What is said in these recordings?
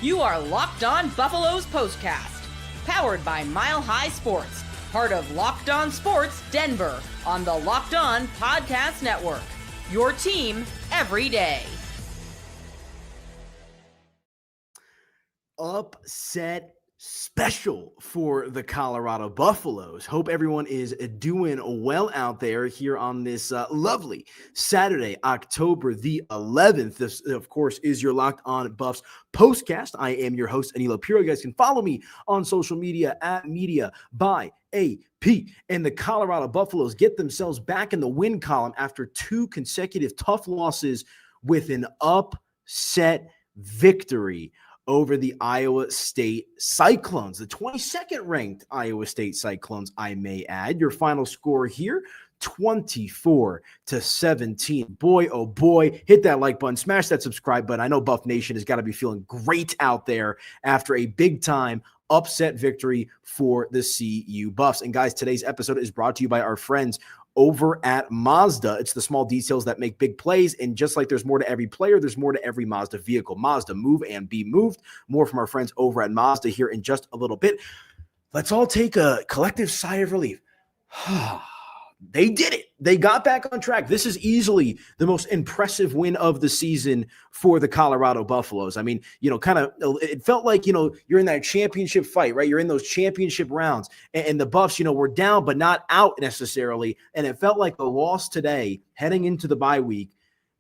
You are Locked On Buffaloes Postcast, powered by Mile High Sports, part of Locked On Sports Denver on the Locked On Podcast Network. Your team every day. Upset special for the Colorado Buffaloes. Hope everyone is doing well out there here on this lovely Saturday, October the 11th. This, of course, is your Locked On Buffs postcast. I am your host, Aniello Piro. You guys can follow me on social media at Media by AP. And the Colorado Buffaloes get themselves back in the win column after two consecutive tough losses with an upset victory over the Iowa State Cyclones, the 22nd ranked Iowa State Cyclones, I may add. Your final score here, 24-17. Boy, oh boy, hit that like button, smash that subscribe button. I know Buff Nation has got to be feeling great out there after a big time upset victory for the CU Buffs. And guys, today's episode is brought to you by our friends over at Mazda. It's the small details that make big plays. And just like there's more to every player, there's more to every Mazda vehicle. Mazda, move and be moved. More from our friends over at Mazda here in just a little bit. Let's all take a collective sigh of relief. They did it. They got back on track. This is easily the most impressive win of the season for the Colorado Buffaloes. I mean, it felt like, you're in that championship fight, right? You're in those championship rounds and the Buffs, were down, but not out necessarily. And it felt like the loss today heading into the bye week,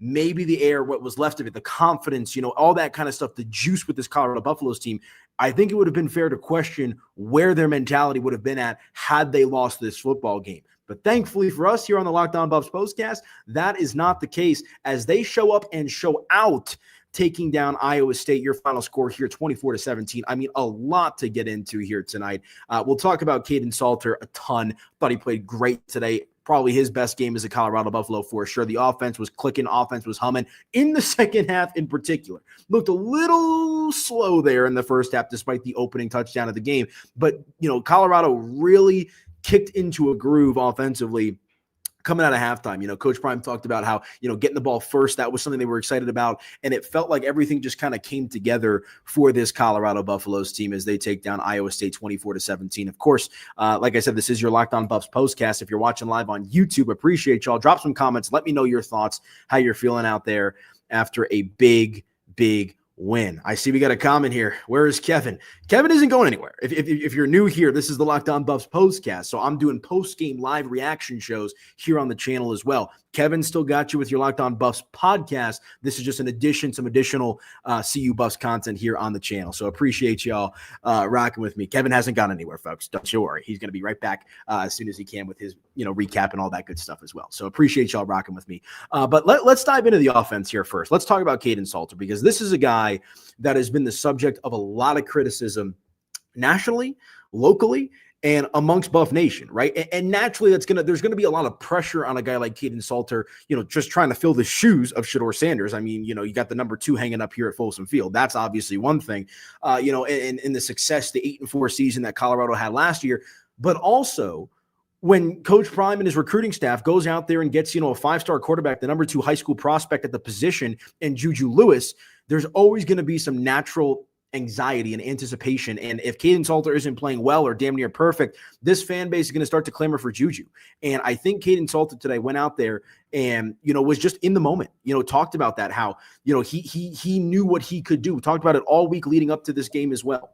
maybe the air, what was left of it, the confidence, all that kind of stuff, the juice with this Colorado Buffaloes team. I think it would have been fair to question where their mentality would have been at had they lost this football game. But thankfully for us here on the Locked On Buffs postcast, that is not the case as they show up and show out, taking down Iowa State. Your final score here, 24-17. I mean, a lot to get into here tonight. We'll talk about Kaidon Salter a ton. Thought he played great today. Probably his best game as a Colorado Buffalo for sure. The offense was clicking. Offense was humming. In the second half in particular, looked a little slow there in the first half despite the opening touchdown of the game. But, Colorado really kicked into a groove offensively coming out of halftime. Coach Prime talked about how, getting the ball first, that was something they were excited about. And it felt like everything just kind of came together for this Colorado Buffaloes team as they take down Iowa State 24-17. Of course, like I said, this is your Locked On Buffs postcast. If you're watching live on YouTube, appreciate y'all. Drop some comments. Let me know your thoughts, how you're feeling out there after a big win. I see we got a comment here. Where is Kevin? Kevin isn't going anywhere. If you're new here, this is the Locked On Buffs postcast. So I'm doing post-game live reaction shows here on the channel as well. Kevin still got you with your Locked On Buffs podcast. This is just an addition, some additional CU Buffs content here on the channel. So appreciate y'all rocking with me. Kevin hasn't gone anywhere, folks. Don't you worry. He's going to be right back as soon as he can with his recap and all that good stuff as well. So appreciate y'all rocking with me. But let's dive into the offense here first. Let's talk about Kaidon Salter because this is a guy that has been the subject of a lot of criticism nationally, locally, and amongst Buff Nation, right? And naturally, there's going to be a lot of pressure on a guy like Kaidon Salter, just trying to fill the shoes of Shedeur Sanders. I mean, you got the number 2 hanging up here at Folsom Field. That's obviously one thing, in the success, the 8-4 season that Colorado had last year, but also when Coach Prime and his recruiting staff goes out there and gets, a 5-star quarterback, the number 2 high school prospect at the position, and Juju Lewis, there's always going to be some natural anxiety and anticipation. And if Kaidon Salter isn't playing well or damn near perfect, this fan base is going to start to clamor for Juju. And I think Kaidon Salter today went out there and, was just in the moment, talked about that, how, he knew what he could do. Talked about it all week leading up to this game as well.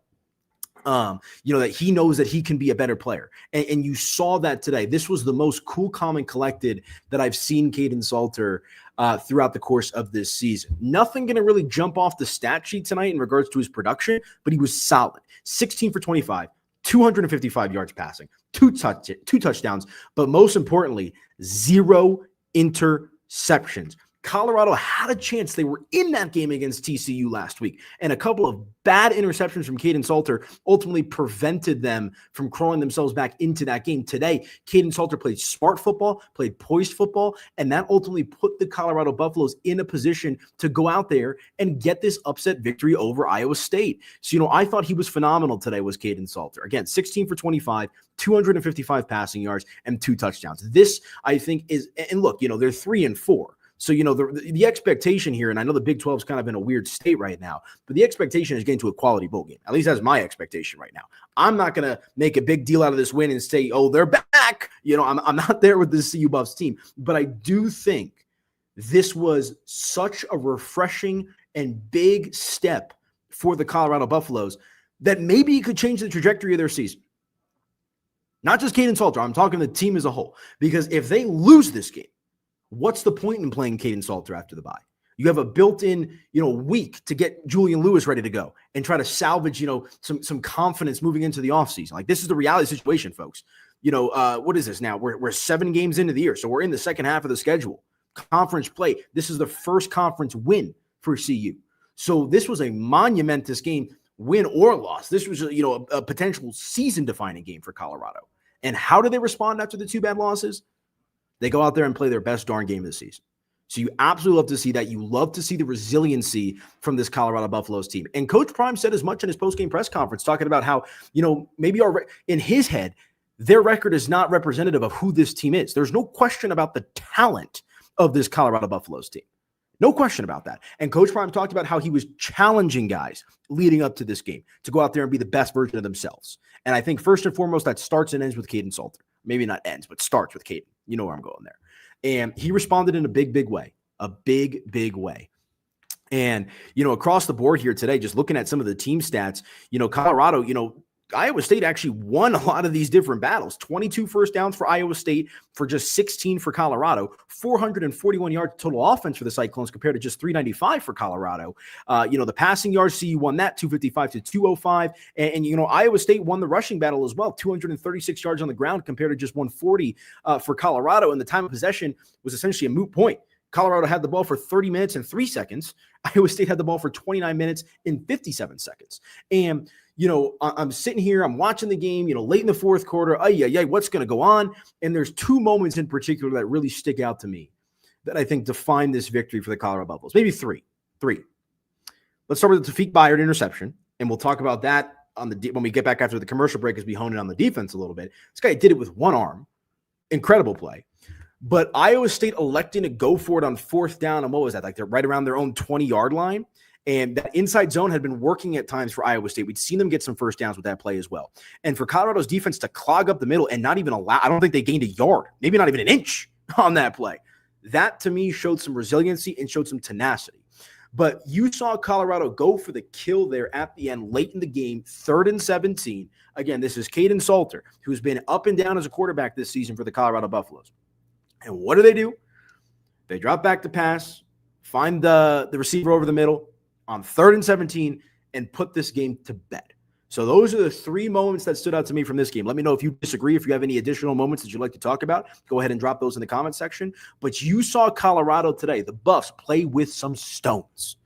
That he knows that he can be a better player. And you saw that today. This was the most cool, calm, and collected that I've seen Kaidon Salter throughout the course of this season. Nothing going to really jump off the stat sheet tonight in regards to his production, but he was solid. 16 for 25, 255 yards passing, two touchdowns, but most importantly, 0 interceptions. Colorado had a chance. They were in that game against TCU last week, and a couple of bad interceptions from Kaidon Salter ultimately prevented them from crawling themselves back into that game. Today, Kaidon Salter played smart football, played poised football, and that ultimately put the Colorado Buffaloes in a position to go out there and get this upset victory over Iowa State. So, I thought he was phenomenal today was Kaidon Salter. Again, 16 for 25, 255 passing yards, and 2 touchdowns. This, I think, is – and look, they're 3-4. So, the expectation here, and I know the Big 12 is kind of in a weird state right now, but the expectation is getting to a quality bowl game. At least that's my expectation right now. I'm not going to make a big deal out of this win and say, oh, they're back. I'm not there with this CU Buffs team, but I do think this was such a refreshing and big step for the Colorado Buffaloes that maybe it could change the trajectory of their season. Not just Kaidon Salter. I'm talking the team as a whole, because if they lose this game, what's the point in playing Kaidon Salter after the bye? You have a built-in, week to get Julian Lewis ready to go and try to salvage, some confidence moving into the offseason. Like, this is the reality situation, folks. What is this now? We're 7 games into the year, so we're in the second half of the schedule. Conference play. This is the first conference win for CU. So this was a monumentous game, win or loss. This was, a potential season-defining game for Colorado. And how do they respond after the 2 bad losses? They go out there and play their best darn game of the season. So you absolutely love to see that. You love to see the resiliency from this Colorado Buffaloes team. And Coach Prime said as much in his post-game press conference, talking about how, maybe in his head, their record is not representative of who this team is. There's no question about the talent of this Colorado Buffaloes team. No question about that. And Coach Prime talked about how he was challenging guys leading up to this game to go out there and be the best version of themselves. And I think first and foremost, that starts and ends with Kaidon Salter. Maybe not ends, but starts with Kaidon. You know where I'm going there. And he responded in a big, big way. A big, big way. And, across the board here today, just looking at some of the team stats, Colorado, Iowa State actually won a lot of these different battles. 22 first downs for Iowa State for just 16 for Colorado. 441 yards total offense for the Cyclones compared to just 395 for Colorado. The passing yards, CU won that 255 to 205. And Iowa State won the rushing battle as well. 236 yards on the ground compared to just 140 for Colorado. And the time of possession was essentially a moot point. Colorado had the ball for 30 minutes and 3 seconds. Iowa State had the ball for 29 minutes and 57 seconds. And I'm sitting here, I'm watching the game, late in the fourth quarter, what's going to go on? And there's 2 moments in particular that really stick out to me that I think define this victory for the Colorado Buffaloes. Maybe three. Let's start with the Tafik Bayard interception, and we'll talk about that when we get back after the commercial break as we hone in on the defense a little bit. This guy did it with one arm. Incredible play. But Iowa State electing to go for it on 4th down, and what was that? Like they're right around their own 20-yard line. And that inside zone had been working at times for Iowa State. We'd seen them get some first downs with that play as well. And for Colorado's defense to clog up the middle and not even I don't think they gained a yard, maybe not even an inch on that play. That, to me, showed some resiliency and showed some tenacity. But you saw Colorado go for the kill there at the end, late in the game, 3rd and 17. Again, this is Kaidon Salter, who's been up and down as a quarterback this season for the Colorado Buffaloes. And what do? They drop back to pass, find the receiver over the middle on 3rd and 17, and put this game to bed. So those are the 3 moments that stood out to me from this game. Let me know if you disagree, if you have any additional moments that you'd like to talk about. Go ahead and drop those in the comment section. But you saw Colorado today, the Buffs, play with some stones.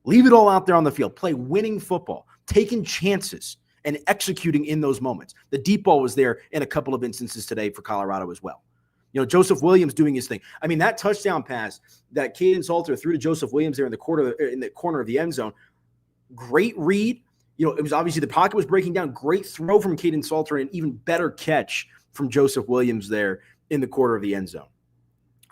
Leave it all out there on the field. Play winning football, taking chances, and executing in those moments. The deep ball was there in a couple of instances today for Colorado as well. Joseph Williams doing his thing. I mean, that touchdown pass that Kaidon Salter threw to Joseph Williams there in the corner of the end zone, great read. It was obviously the pocket was breaking down. Great throw from Kaidon Salter and even better catch from Joseph Williams there in the corner of the end zone.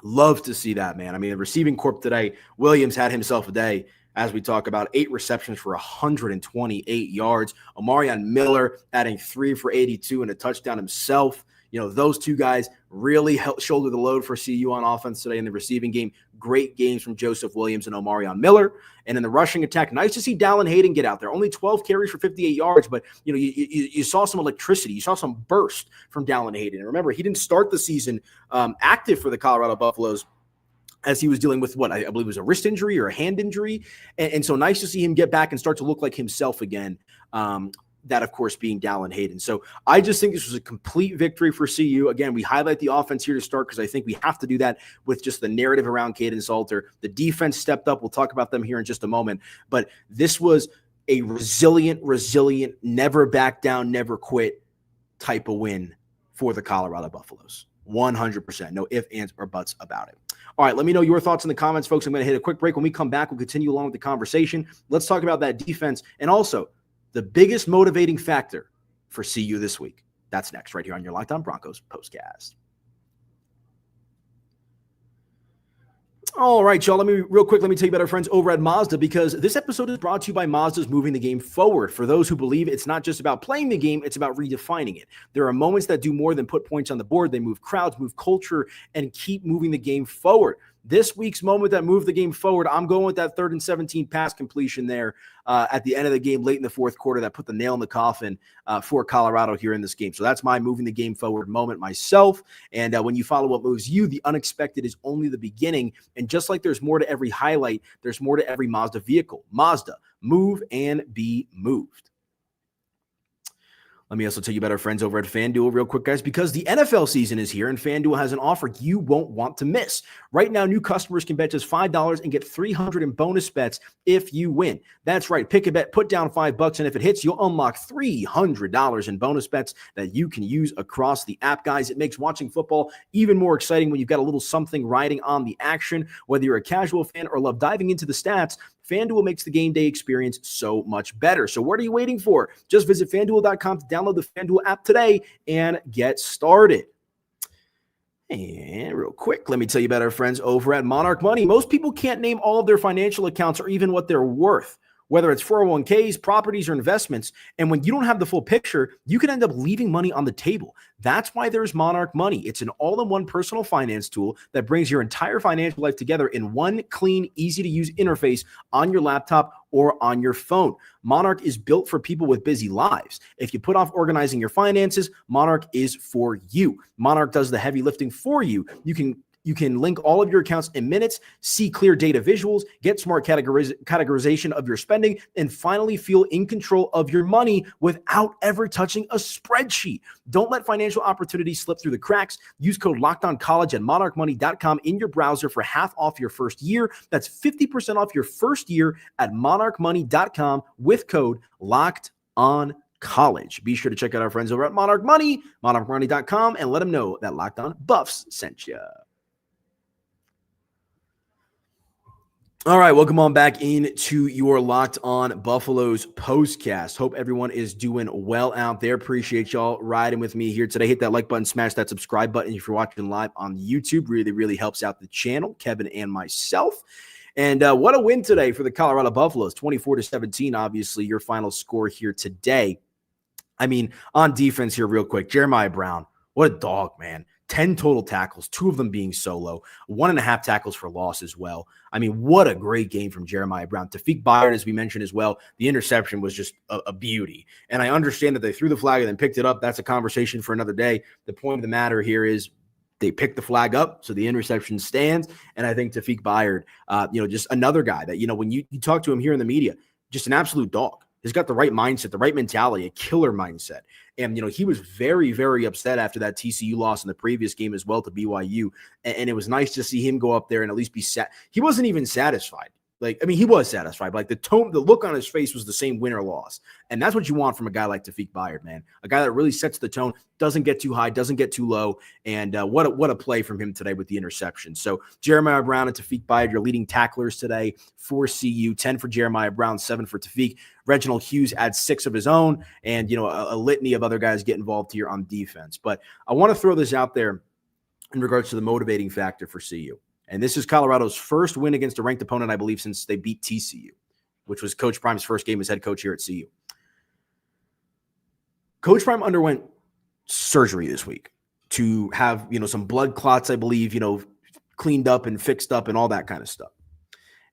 Love to see that, man. I mean, the receiving corp today, Williams had himself a day, as we talk about, 8 receptions for 128 yards. Omarion Miller adding 3 for 82 and a touchdown himself. Those 2 guys really helped shoulder the load for CU on offense today in the receiving game. Great games from Joseph Williams and Omarion Miller. And in the rushing attack, nice to see Dallin Hayden get out there. Only 12 carries for 58 yards, but you saw some electricity. You saw some burst from Dallin Hayden. And remember, he didn't start the season active for the Colorado Buffaloes, as he was dealing with what I believe was a wrist injury or a hand injury. And so nice to see him get back and start to look like himself again. That, of course, being Dallin Hayden. So I just think this was a complete victory for CU. Again, we highlight the offense here to start because I think we have to do that with just the narrative around Kaidon Salter. The defense stepped up. We'll talk about them here in just a moment. But this was a resilient, never back down, never quit type of win for the Colorado Buffaloes. 100%. No ifs, ands, or buts about it. All right, let me know your thoughts in the comments, folks. I'm going to hit a quick break. When we come back, we'll continue along with the conversation. Let's talk about that defense and also the biggest motivating factor for CU this week. That's next right here on your Locked On Broncos postcast. All right, y'all. Let me tell you about our friends over at Mazda, because this episode is brought to you by Mazda's Moving the Game Forward. For those who believe it's not just about playing the game, it's about redefining it. There are moments that do more than put points on the board. They move crowds, move culture, and keep moving the game forward. This week's moment that moved the game forward, I'm going with that 3rd and 17 pass completion there at the end of the game, late in the fourth quarter, that put the nail in the coffin for Colorado here in this game. So that's my moving the game forward moment myself. And when you follow what moves you, the unexpected is only the beginning. And just like there's more to every highlight, there's more to every Mazda vehicle. Mazda, move and be moved. Let me also tell you about our friends over at FanDuel real quick, guys, because the NFL season is here and FanDuel has an offer you won't want to miss. Right now, new customers can bet just $5 and get $300 in bonus bets if you win. That's right. Pick a bet, put down $5, and if it hits, you'll unlock $300 in bonus bets that you can use across the app, guys. It makes watching football even more exciting when you've got a little something riding on the action. Whether you're a casual fan or love diving into the stats, FanDuel makes the game day experience so much better. So what are you waiting for? Just visit FanDuel.com to download the FanDuel app today and get started. And real quick, let me tell you about our friends over at Monarch Money. Most people can't name all of their financial accounts or even what they're worth, whether it's 401ks, properties, or investments. And when you don't have the full picture, you can end up leaving money on the table. That's why there's Monarch Money. It's an all-in-one personal finance tool that brings your entire financial life together in one clean, easy-to-use interface on your laptop or on your phone. Monarch is built for people with busy lives. If you put off organizing your finances, Monarch is for you. Monarch does the heavy lifting for you. You can link all of your accounts in minutes, see clear data visuals, get smart categorization of your spending, and finally feel in control of your money without ever touching a spreadsheet. Don't let financial opportunities slip through the cracks. Use code LOCKEDONCollege at monarchmoney.com in your browser for half off your first year. That's 50% off your first year at monarchmoney.com with code LOCKEDONCollege. Be sure to check out our friends over at Monarch Money, monarchmoney.com, and let them know that Locked On Buffs sent you. All right, welcome on back into your Locked On Buffaloes postcast. Hope everyone is doing well out there. Appreciate y'all riding with me here today. Hit that like button, smash that subscribe button if you're watching live on YouTube. Really helps out the channel, Kevin and myself. And what a win today for the Colorado Buffaloes, 24-17, obviously your final score here today. I mean, on defense here real quick, Jeremiah Brown, what a dog, man. 10 total tackles, 2 of them being solo, 1.5 tackles for loss as well. I mean, what a great game from Jeremiah Brown. Tafik Byard, as we mentioned as well, the interception was just a beauty. And I understand that they threw the flag and then picked it up. That's a conversation for another day. The point of the matter here is they picked the flag up, so the interception stands. And I think Tafik Byard, just another guy that, when you talk to him here in the media, just an absolute dog. He's got the right mindset, the right mentality, a killer mindset. And, he was very, very upset after that TCU loss in the previous game as well to BYU. And it was nice to see him go up there and at least be sad. He wasn't even satisfied. He was satisfied. But the look on his face was the same win or loss. And that's what you want from a guy like Tafik Byard, man. A guy that really sets the tone, doesn't get too high, doesn't get too low. And what a play from him today with the interception. So Jeremiah Brown and Tafik Byard, your leading tacklers today for CU, 10 for Jeremiah Brown, 7 for Tafik. Reginald Hughes adds 6 of his own, and a litany of other guys get involved here on defense. But I want to throw this out there in regards to the motivating factor for CU. And this is Colorado's first win against a ranked opponent, I believe, since they beat TCU, which was Coach Prime's first game as head coach here at CU. Coach Prime underwent surgery this week to have, some blood clots, I believe, cleaned up and fixed up and all that kind of stuff.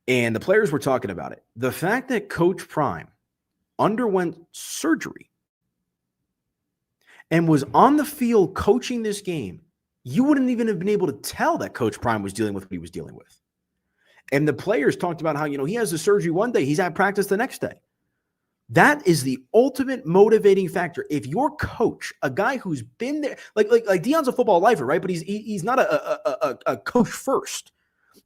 And the players were talking about it. The fact that Coach Prime underwent surgery and was on the field coaching this game, you wouldn't even have been able to tell that Coach Prime was dealing with what he was dealing with. And the players talked about how, he has the surgery one day, he's at practice the next day. That is the ultimate motivating factor. If your coach, a guy who's been there, like Deion's a football lifer, right? But he's not a coach first,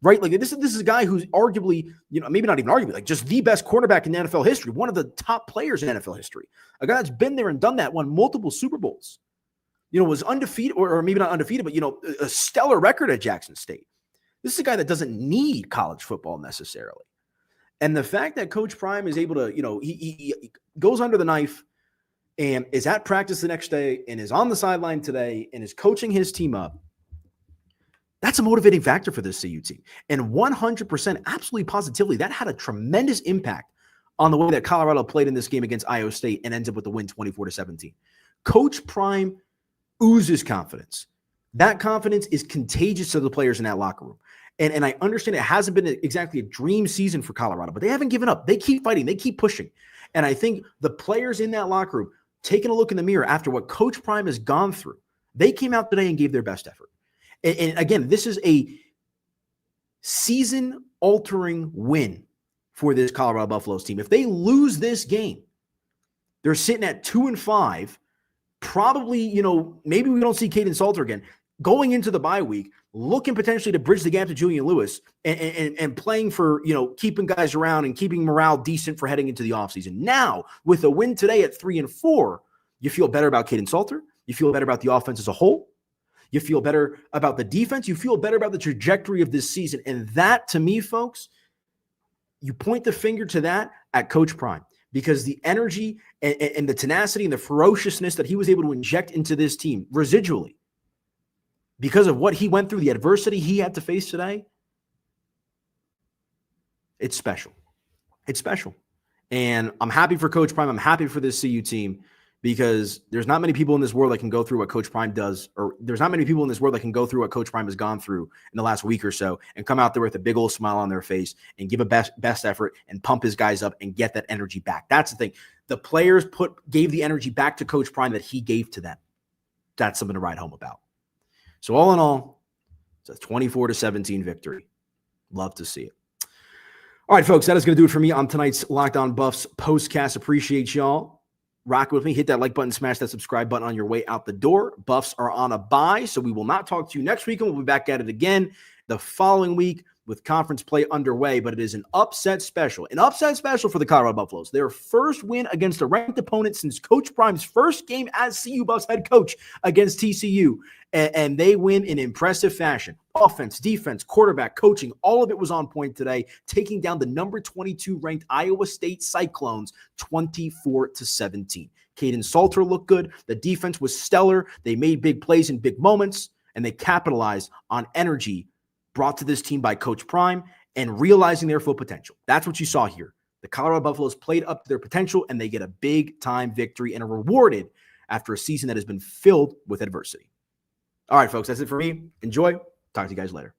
right? This is a guy who's arguably, maybe not even arguably, just the best quarterback in NFL history, one of the top players in NFL history. A guy that's been there and done that, won multiple Super Bowls. Was undefeated, or maybe not undefeated, but, a stellar record at Jackson State. This is a guy that doesn't need college football necessarily. And the fact that Coach Prime is able to, he goes under the knife and is at practice the next day and is on the sideline today and is coaching his team up, That's a motivating factor for this CU team. And 100%, absolutely positively, that had a tremendous impact on the way that Colorado played in this game against Iowa State and ends up with the win 24-17. Coach Prime oozes confidence. That confidence is contagious to the players in that locker room. And I understand it hasn't been exactly a dream season for Colorado, but they haven't given up. They keep fighting. They keep pushing. And I think the players in that locker room, taking a look in the mirror after what Coach Prime has gone through, they came out today and gave their best effort. And again, this is a season-altering win for this Colorado Buffaloes team. If they lose this game, they're sitting at 2-5. Probably, maybe we don't see Kaidon Salter again. Going into the bye week, looking potentially to bridge the gap to Julian Lewis and playing for, keeping guys around and keeping morale decent for heading into the offseason. Now, with a win today at 3-4, you feel better about Kaidon Salter. You feel better about the offense as a whole. You feel better about the defense. You feel better about the trajectory of this season. And that, to me, folks, you point the finger to that at Coach Prime, because the energy and the tenacity and the ferociousness that he was able to inject into this team residually, because of what he went through, the adversity he had to face today, it's special. It's special. And I'm happy for Coach Prime. I'm happy for this CU team, because there's not many people in this world that can go through what Coach Prime does, or there's not many people in this world that can go through what Coach Prime has gone through in the last week or so and come out there with a big old smile on their face and give a best effort and pump his guys up and get that energy back. That's the thing. The players gave the energy back to Coach Prime that he gave to them. That's something to write home about. So all in all, it's a 24-17 victory. Love to see it. All right, folks, that is going to do it for me on tonight's Locked On Buffs postcast. Appreciate y'all rocking with me. Hit that like button, smash that subscribe button on your way out the door. Buffs are on a bye, so we will not talk to you next week, and we'll be back at it again the following week with conference play underway. But it is an upset special for the Colorado Buffaloes. Their first win against a ranked opponent since Coach Prime's first game as CU Buffs head coach against TCU. And they win in impressive fashion. Offense, defense, quarterback, coaching, all of it was on point today, taking down the number 22 ranked Iowa State Cyclones 24-17. Kaidon Salter looked good. The defense was stellar. They made big plays in big moments, and they capitalized on energy brought to this team by Coach Prime and realizing their full potential. That's what you saw here. The Colorado Buffaloes played up to their potential, and they get a big-time victory and are rewarded after a season that has been filled with adversity. All right, folks, that's it for me. Enjoy. Talk to you guys later.